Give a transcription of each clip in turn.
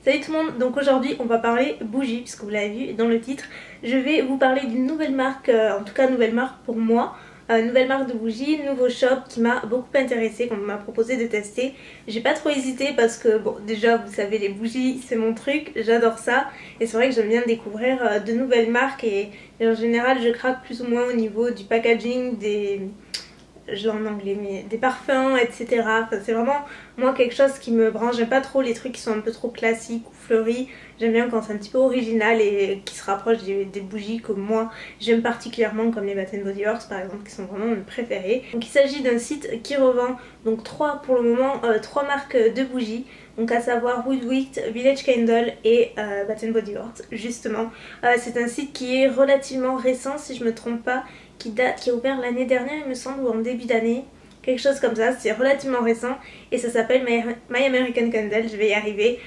Salut tout le monde, donc aujourd'hui on va parler bougies puisque vous l'avez vu dans le titre. Je vais vous parler d'une nouvelle marque, en tout cas nouvelle marque pour moi. Nouvelle marque de bougies, nouveau shop qui m'a beaucoup intéressée, qu'on m'a proposé de tester. J'ai pas trop hésité parce que bon déjà vous savez les bougies c'est mon truc, j'adore ça. Et c'est vrai que j'aime bien découvrir de nouvelles marques et en général je craque plus ou moins au niveau du packaging, je l'ai en anglais, mais des parfums, etc. Enfin, c'est vraiment moi quelque chose qui me branche. J'aime pas trop les trucs qui sont un peu trop classiques ou fleuris. J'aime bien quand c'est un petit peu original et qui se rapproche des bougies que moi j'aime particulièrement, comme les Bath Body Works par exemple, qui sont vraiment mes préférés. Donc il s'agit d'un site qui revend donc pour le moment trois marques de bougies. Donc à savoir Woodwick, Village Candle et Bath Body Works justement. C'est un site qui est relativement récent si je me trompe pas, qui a ouvert l'année dernière il me semble, ou en début d'année, quelque chose comme ça. C'est relativement récent et ça s'appelle My American Candle, je vais y arriver.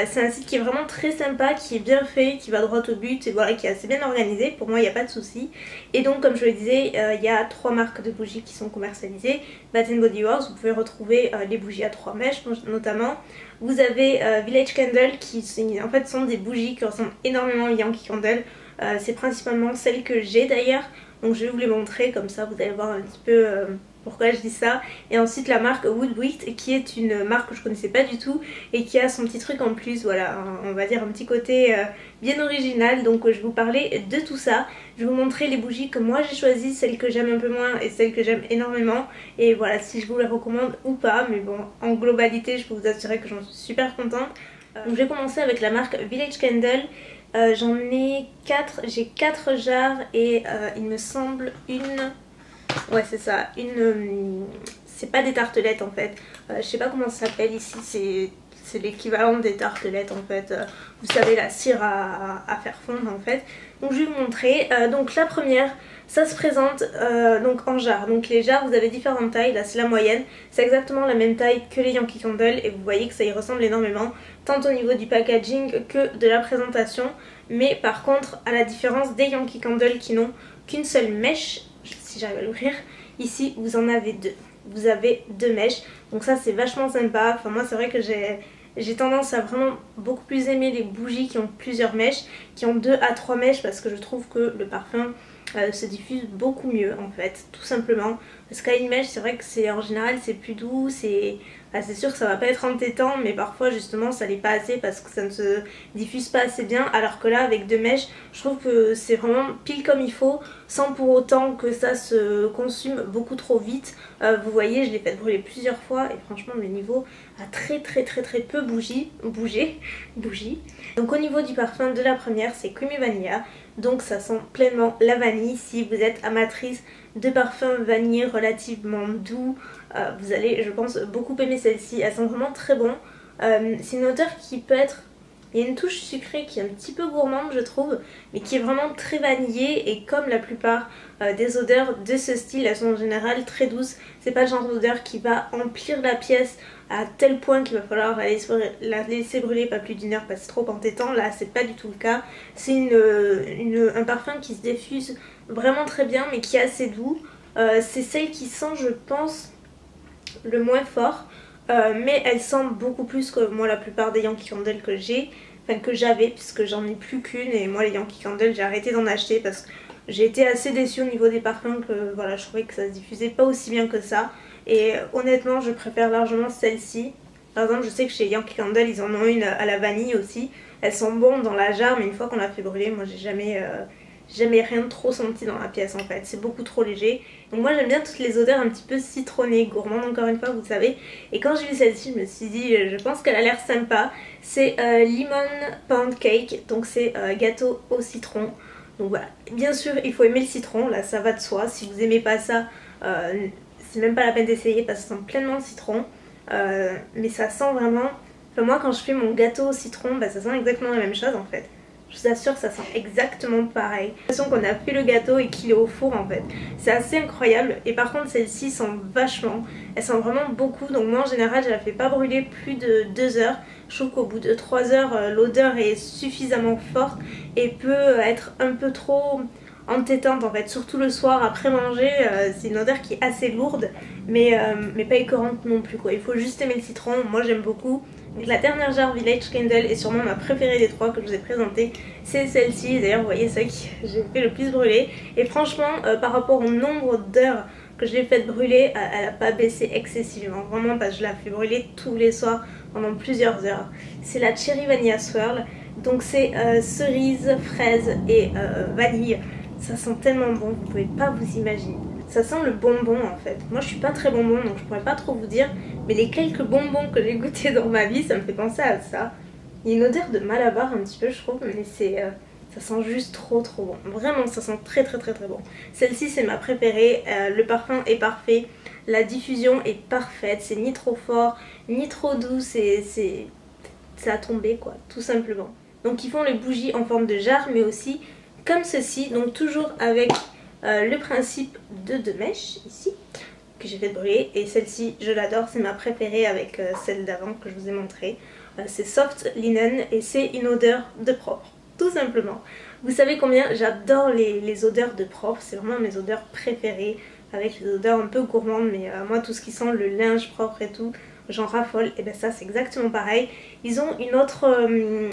C'est un site qui est vraiment très sympa, qui est bien fait, qui va droit au but et voilà, qui est assez bien organisé. Pour moi il n'y a pas de souci. Et donc comme je le disais, il y a trois marques de bougies qui sont commercialisées. Bath Body Works, vous pouvez retrouver les bougies à 3 mèches notamment. Vous avez Village Candle qui en fait sont des bougies qui ressemblent énormément aux Yankee Candle. C'est principalement celles que j'ai d'ailleurs. Donc je vais vous les montrer, comme ça vous allez voir un petit peu pourquoi je dis ça. Et ensuite la marque Woodwick qui est une marque que je connaissais pas du tout et qui a son petit truc en plus, voilà, on va dire un petit côté bien original. Donc je vais vous parler de tout ça. Je vais vous montrer les bougies que moi j'ai choisies, celles que j'aime un peu moins et celles que j'aime énormément. Et voilà, si je vous les recommande ou pas, mais bon, en globalité je peux vous assurer que j'en suis super contente. Donc je vais commencer avec la marque Village Candle. J'en ai 4, j'ai 4 jarres et il me semble une... Ouais c'est ça, c'est pas des tartelettes en fait, je sais pas comment ça s'appelle ici, c'est l'équivalent des tartelettes en fait, vous savez la cire à faire fondre en fait. Donc je vais vous montrer, donc la première, ça se présente donc en jarre. Donc les jarres vous avez différentes tailles, là c'est la moyenne, c'est exactement la même taille que les Yankee Candle et vous voyez que ça y ressemble énormément, tant au niveau du packaging que de la présentation. Mais par contre à la différence des Yankee Candle qui n'ont qu'une seule mèche, si j'arrive à l'ouvrir, ici vous en avez deux. Vous avez deux mèches, donc ça c'est vachement sympa. Enfin moi c'est vrai que j'ai tendance à vraiment beaucoup plus aimer les bougies qui ont plusieurs mèches, qui ont 2 à 3 mèches, parce que je trouve que le parfum se diffuse beaucoup mieux en fait, tout simplement. Parce qu'à une mèche c'est vrai que c'est en général c'est plus doux, c'est sûr que ça va pas être entêtant, mais parfois justement ça l'est pas assez parce que ça ne se diffuse pas assez bien, alors que là avec 2 mèches je trouve que c'est vraiment pile comme il faut, sans pour autant que ça se consume beaucoup trop vite. Vous voyez, je l'ai fait brûler plusieurs fois et franchement le niveau a très peu bougé. Donc au niveau du parfum de la première, c'est Creamy Vanilla, donc ça sent pleinement la vanille. Si vous êtes amatrice de parfums vanille relativement doux, vous allez je pense beaucoup aimer celle-ci. Elle sent vraiment très bon. C'est une odeur qui peut être... Il y a une touche sucrée qui est un petit peu gourmande je trouve, mais qui est vraiment très vanillée, et comme la plupart des odeurs de ce style, elles sont en général très douces. C'est pas le genre d'odeur qui va emplir la pièce à tel point qu'il va falloir la laisser brûler pas plus d'1 heure parce que c'est trop entêtant. Là c'est pas du tout le cas. C'est un parfum qui se diffuse vraiment très bien mais qui est assez doux. C'est celle qui sent je pense le moins fort. Mais elle sent beaucoup plus que moi la plupart des Yankee Candle que j'ai, enfin que j'avais, puisque j'en ai plus qu'une. Et moi les Yankee Candle j'ai arrêté d'en acheter parce que j'ai été assez déçue au niveau des parfums, que voilà, je trouvais que ça se diffusait pas aussi bien que ça. Et honnêtement je préfère largement celle-ci. Par exemple je sais que chez Yankee Candle ils en ont une à la vanille aussi. Elles sont bonnes dans la jarre, mais une fois qu'on l'a fait brûler, moi j'ai jamais rien de trop senti dans la pièce en fait, c'est beaucoup trop léger. Donc moi j'aime bien toutes les odeurs un petit peu citronnées, gourmandes encore une fois vous savez. Et quand j'ai vu celle-ci je me suis dit je pense qu'elle a l'air sympa. C'est Lemon Pound Cake, donc c'est gâteau au citron. Donc voilà, bien sûr il faut aimer le citron, là ça va de soi. Si vous aimez pas ça, c'est même pas la peine d'essayer parce que ça sent pleinement le citron. Mais ça sent vraiment... Enfin moi quand je fais mon gâteau au citron, bah, ça sent exactement la même chose en fait. Je vous assure que ça sent exactement pareil. J'ai l'impression qu'on a fait le gâteau et qu'il est au four en fait. C'est assez incroyable. Et par contre celle-ci sent vachement. Elle sent vraiment beaucoup. Donc moi en général je la fais pas brûler plus de 2 heures. Je trouve qu'au bout de 3 heures l'odeur est suffisamment forte et peut être un peu trop entêtante en fait. Surtout le soir après manger, c'est une odeur qui est assez lourde mais pas écœurante non plus quoi. Il faut juste aimer le citron. Moi j'aime beaucoup. Donc la dernière jarre Village Candle est sûrement ma préférée des trois que je vous ai présentées, c'est celle-ci. D'ailleurs vous voyez celle que j'ai fait le plus brûler. Et franchement par rapport au nombre d'heures que je l'ai fait brûler, elle n'a pas baissé excessivement. Vraiment parce que je la fais brûler tous les soirs pendant plusieurs heures. C'est la Cherry Vanilla Swirl. Donc c'est cerise, fraise et vanille. Ça sent tellement bon, vous pouvez pas vous imaginer. Ça sent le bonbon en fait. Moi je suis pas très bonbon donc je pourrais pas trop vous dire. Mais les quelques bonbons que j'ai goûté dans ma vie, ça me fait penser à ça. Il y a une odeur de Malabar un petit peu je trouve, mais c'est... ça sent juste trop bon. Vraiment ça sent très bon. Celle-ci c'est ma préférée, le parfum est parfait, la diffusion est parfaite, c'est ni trop fort, ni trop doux, c'est à tomber quoi, tout simplement. Donc ils font les bougies en forme de jarre mais aussi comme ceci, donc toujours avec le principe de 2 mèches ici que j'ai fait brûler. Et celle-ci je l'adore, c'est ma préférée avec celle d'avant que je vous ai montré. C'est Soft Linen et c'est une odeur de propre, tout simplement. Vous savez combien j'adore les odeurs de propre, c'est vraiment mes odeurs préférées, avec les odeurs un peu gourmandes, mais moi tout ce qui sent le linge propre et tout, j'en raffole. Et bien ça c'est exactement pareil. Ils ont une autre,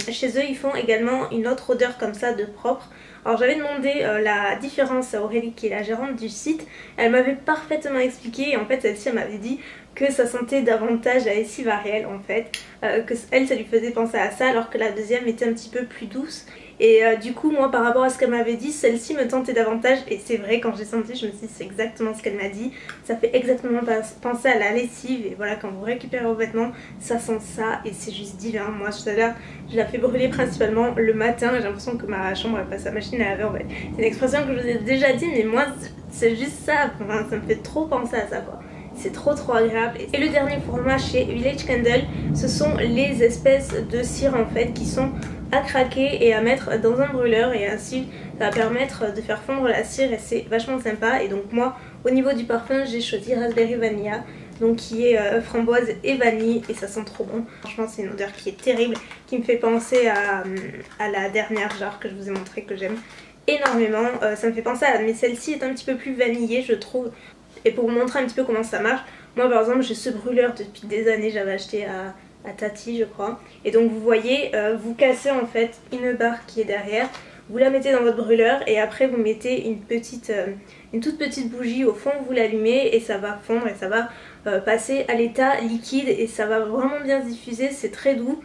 chez eux ils font également une autre odeur comme ça de propre. Alors j'avais demandé la différence à Aurélie qui est la gérante du site, elle m'avait parfaitement expliqué et en fait celle-ci elle m'avait dit que ça sentait davantage à Essie Variel en fait, que elle ça lui faisait penser à ça alors que la deuxième était un petit peu plus douce. Et du coup moi par rapport à ce qu'elle m'avait dit, celle-ci me tentait davantage et c'est vrai quand j'ai senti je me suis dit c'est exactement ce qu'elle m'a dit. Ça fait exactement penser à la lessive et voilà quand vous récupérez vos vêtements ça sent ça et c'est juste divin. Moi tout à l'heure je la fais brûler principalement le matin, j'ai l'impression que ma chambre elle passe à machine à laver en fait. C'est une expression que je vous ai déjà dit mais moi c'est juste ça, enfin, ça me fait trop penser à ça quoi. C'est trop agréable. Et le dernier format chez Village Candle, ce sont les espèces de cire en fait qui sont à craquer et à mettre dans un brûleur et ainsi ça va permettre de faire fondre la cire et c'est vachement sympa. Et donc moi au niveau du parfum j'ai choisi Raspberry Vanilla, donc qui est framboise et vanille et ça sent trop bon. Franchement c'est une odeur qui est terrible, qui me fait penser à la dernière jarre que je vous ai montré que j'aime énormément. Ça me fait penser à, mais celle-ci est un petit peu plus vanillée je trouve. Et pour vous montrer un petit peu comment ça marche, moi par exemple j'ai ce brûleur depuis des années, j'avais acheté à Tati je crois. Et donc vous voyez, vous cassez en fait une barre qui est derrière, vous la mettez dans votre brûleur et après vous mettez une toute petite bougie au fond, vous l'allumez et ça va fondre et ça va passer à l'état liquide et ça va vraiment bien se diffuser, c'est très doux.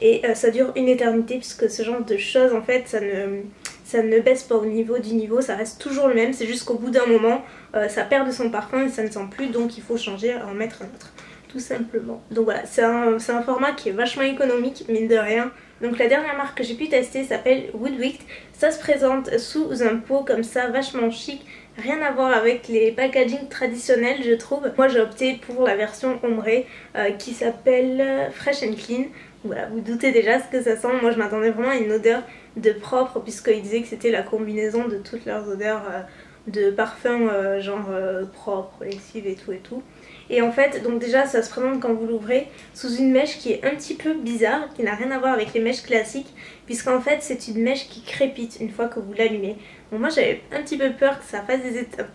Et ça dure une éternité puisque ce genre de choses en fait ça ne baisse pas au niveau du niveau, ça reste toujours le même, c'est juste qu'au bout d'un moment ça perd de son parfum et ça ne sent plus donc il faut changer, en mettre un autre tout simplement. Donc voilà, c'est un format qui est vachement économique mine de rien. Donc la dernière marque que j'ai pu tester s'appelle Woodwick, ça se présente sous un pot comme ça vachement chic. Rien à voir avec les packaging traditionnels je trouve. Moi j'ai opté pour la version ombrée qui s'appelle Fresh and Clean. Voilà, vous doutez déjà ce que ça sent. Moi je m'attendais vraiment à une odeur de propre puisqu'ils disaient que c'était la combinaison de toutes leurs odeurs de parfum genre propre, lessive et tout. Et en fait donc déjà ça se présente quand vous l'ouvrez sous une mèche qui est un petit peu bizarre, qui n'a rien à voir avec les mèches classiques puisqu'en fait c'est une mèche qui crépite une fois que vous l'allumez. Bon moi j'avais un petit peu peur que ça fasse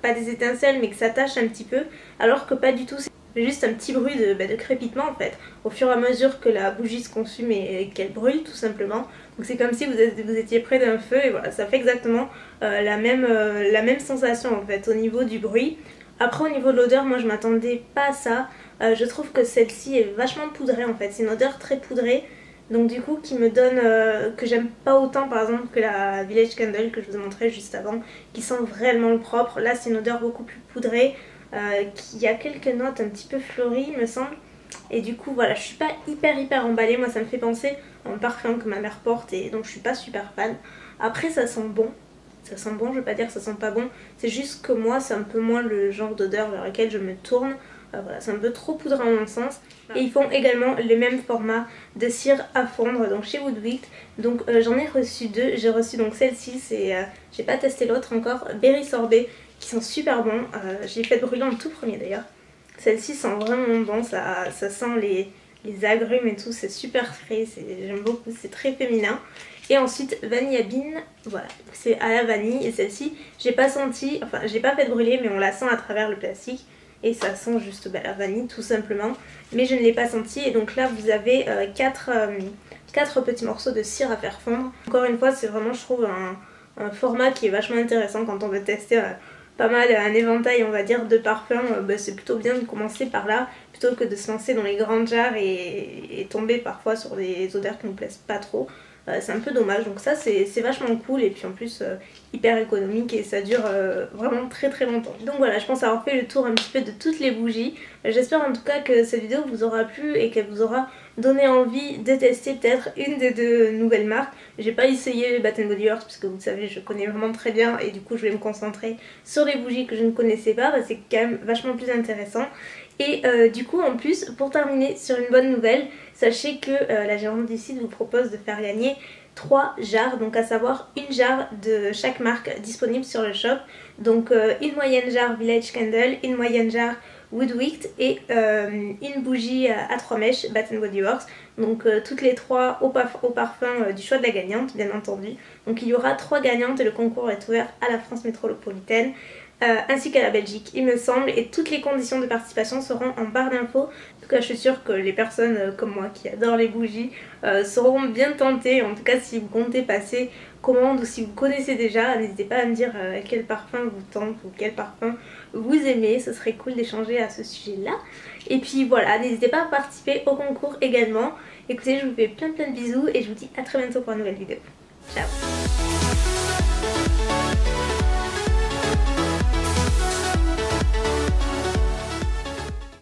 pas des étincelles mais que ça tâche un petit peu, alors que pas du tout. C'est juste un petit bruit de crépitement en fait, au fur et à mesure que la bougie se consume et qu'elle brûle tout simplement. Donc c'est comme si vous étiez près d'un feu et voilà, ça fait exactement la même sensation en fait au niveau du bruit. Après au niveau de l'odeur, moi je m'attendais pas à ça. Je trouve que celle-ci est vachement poudrée en fait, c'est une odeur très poudrée. Donc du coup qui me donne, que j'aime pas autant par exemple que la Village Candle que je vous ai montré juste avant, qui sent vraiment le propre. Là c'est une odeur beaucoup plus poudrée. Qui a quelques notes un petit peu fleuries il me semble. Et du coup voilà, je suis pas hyper emballée. Moi ça me fait penser à un parfum que ma mère porte et donc je suis pas super fan. Après ça sent bon, je veux pas dire que ça sent pas bon, c'est juste que moi c'est un peu moins le genre d'odeur vers lequel je me tourne. Voilà, c'est un peu trop poudré à mon sens. Et ils font également le même format de cire à fondre donc chez Woodwick. Donc j'en ai reçu deux. J'ai reçu donc celle-ci, c'est j'ai pas testé l'autre encore, Berry Sorbet, qui sont super bons. J'ai fait brûler en tout premier d'ailleurs. Celle-ci sent vraiment bon, ça sent les agrumes et tout, c'est super frais, j'aime beaucoup, c'est très féminin. Et ensuite Vanilla Bean, voilà, c'est à la vanille et celle-ci j'ai pas senti, enfin j'ai pas fait brûler mais on la sent à travers le plastique. et ça sent juste la vanille tout simplement, mais je ne l'ai pas senti. Et donc là vous avez 4 petits morceaux de cire à faire fondre. Encore une fois c'est vraiment, je trouve, un format qui est vachement intéressant quand on veut tester pas mal un éventail on va dire de parfums. C'est plutôt bien de commencer par là plutôt que de se lancer dans les grandes jarres et tomber parfois sur des odeurs qui ne nous plaisent pas trop. C'est un peu dommage, donc ça c'est vachement cool, et puis en plus hyper économique et ça dure vraiment très très longtemps. Donc voilà, je pense avoir fait le tour un petit peu de toutes les bougies. J'espère en tout cas que cette vidéo vous aura plu et qu'elle vous aura donné envie de tester peut-être une des 2 nouvelles marques. J'ai pas essayé Bath & Body Works parce que vous savez je connais vraiment très bien, et du coup je vais me concentrer sur les bougies que je ne connaissais pas, c'est quand même vachement plus intéressant. Et du coup en plus, pour terminer sur une bonne nouvelle, sachez que la gérante du site vous propose de faire gagner 3 jarres, donc à savoir une jarre de chaque marque disponible sur le shop. Donc une moyenne jarre Village Candle, une moyenne jarre Woodwick et une bougie à 3 mèches Bath & Body Works. Donc toutes les 3 au parfum du choix de la gagnante bien entendu. Donc il y aura 3 gagnantes et le concours est ouvert à la France métropolitaine. Ainsi qu'à la Belgique il me semble, et toutes les conditions de participation seront en barre d'infos. En tout cas je suis sûre que les personnes comme moi qui adorent les bougies seront bien tentées. En tout cas si vous comptez passer commande ou si vous connaissez déjà, n'hésitez pas à me dire quel parfum vous tente ou quel parfum vous aimez, ce serait cool d'échanger à ce sujet là. Et puis voilà, n'hésitez pas à participer au concours également. Écoutez, je vous fais plein de bisous et je vous dis à très bientôt pour une nouvelle vidéo. Ciao.